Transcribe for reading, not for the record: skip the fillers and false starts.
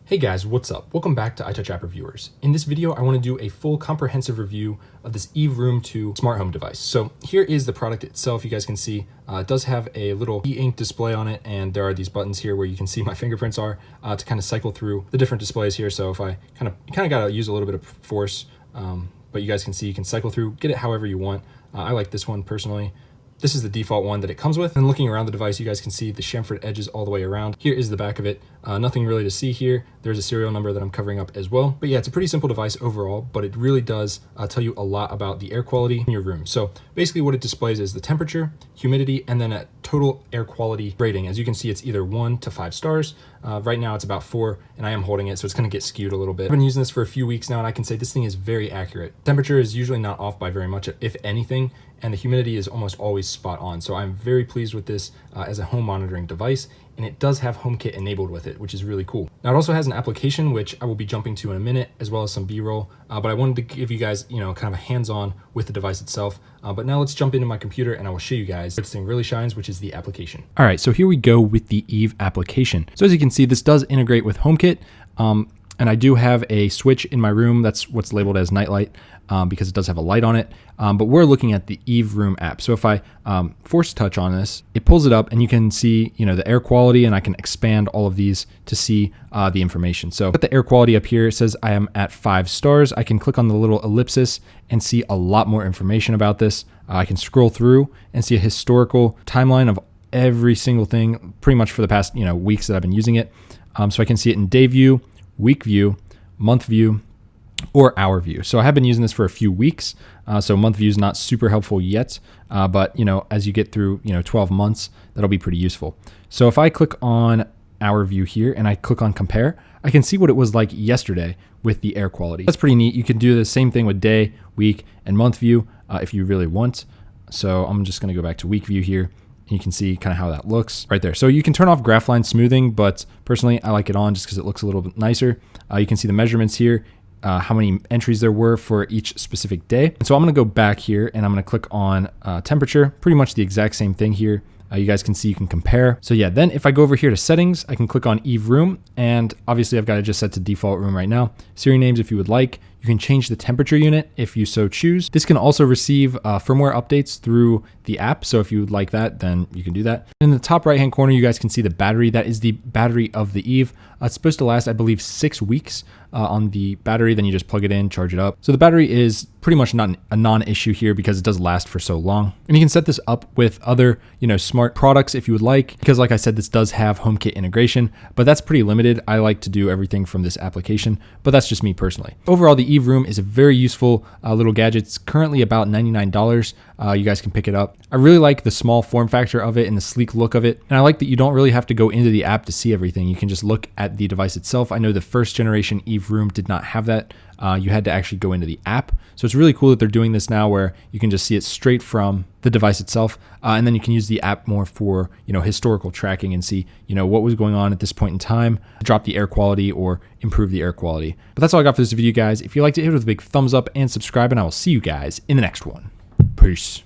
Hey guys, what's up? Welcome back to iTouch App Reviewers. In this video, I want to do a full comprehensive review of this Eve Room 2 smart home device. So here is the product itself. You guys can see it does have a little e-ink display on it, and there are these buttons here where you can see my fingerprints are to kind of cycle through the different displays here. So if I kind of got to use a little bit of force, but you guys can see you can cycle through, get it however you want. I like this one personally. This is the default one that it comes with. And looking around the device, you guys can see the chamfered edges all the way around. Here is the back of it. Nothing really to see here. There's a serial number that I'm covering up as well. But yeah, it's a pretty simple device overall, but it really does tell you a lot about the air quality in your room. So basically what it displays is the temperature, humidity, and then a total air quality rating. As you can see, it's either 1 to 5 stars. Right now it's about 4, and I am holding it, so it's gonna get skewed a little bit. I've been using this for a few weeks now, and I can say this thing is very accurate. Temperature is usually not off by very much, if anything, and the humidity is almost always spot on. So I'm very pleased with this as a home monitoring device, and it does have HomeKit enabled with it, which is really cool. Now it also has an application, which I will be jumping to in a minute, as well as some B-roll, but I wanted to give you guys, kind of a hands-on with the device itself. But now let's jump into my computer and I will show you guys where this thing really shines, which is the application. All right, so here we go with the Eve application. So as you can see, this does integrate with HomeKit. And I do have a switch in my room. That's what's labeled as nightlight because it does have a light on it. But we're looking at the Eve Room app. So if I force touch on this, it pulls it up and you can see, the air quality, and I can expand all of these to see the information. So with the air quality up here, it says I am at 5 stars. I can click on the little ellipsis and see a lot more information about this. I can scroll through and see a historical timeline of every single thing pretty much for the past, weeks that I've been using it. So I can see it in day view, week view, month view, or hour view. So I have been using this for a few weeks. So month view is not super helpful yet, but as you get through 12 months, that'll be pretty useful. So if I click on hour view here and I click on compare, I can see what it was like yesterday with the air quality. That's pretty neat. You can do the same thing with day, week, and month view if you really want. So I'm just going to go back to week view here. You can see kind of how that looks right there. So you can turn off graph line smoothing, but personally I like it on just because it looks a little bit nicer. You can see the measurements here, how many entries there were for each specific day. And so I'm gonna go back here and I'm gonna click on temperature, pretty much the exact same thing here. You guys can see you can compare. So yeah, then if I go over here to settings, I can click on Eve Room, and obviously I've got it just set to default room right now. Siri names if you would like. You can change the temperature unit if you so choose. This can also receive firmware updates through the app. So if you would like that, then you can do that. In the top right-hand corner, you guys can see the battery. That is the battery of the Eve. It's supposed to last, I believe, 6 weeks on the battery. Then you just plug it in, charge it up. So the battery is pretty much not a non-issue here because it does last for so long. And you can set this up with other, smart products if you would like, because like I said, this does have HomeKit integration, but that's pretty limited. I like to do everything from this application, but that's just me personally. Overall, the Eve Room is a very useful little gadget. It's currently about $99. You guys can pick it up. I really like the small form factor of it and the sleek look of it. And I like that you don't really have to go into the app to see everything. You can just look at the device itself. I know the first generation Eve Room did not have that. You had to actually go into the app. So it's really cool that they're doing this now where you can just see it straight from the device itself. And then you can use the app more for, historical tracking and see, what was going on at this point in time, drop the air quality or improve the air quality. But that's all I got for this video, guys. If you liked it, hit it with a big thumbs up and subscribe, and I will see you guys in the next one. Peace.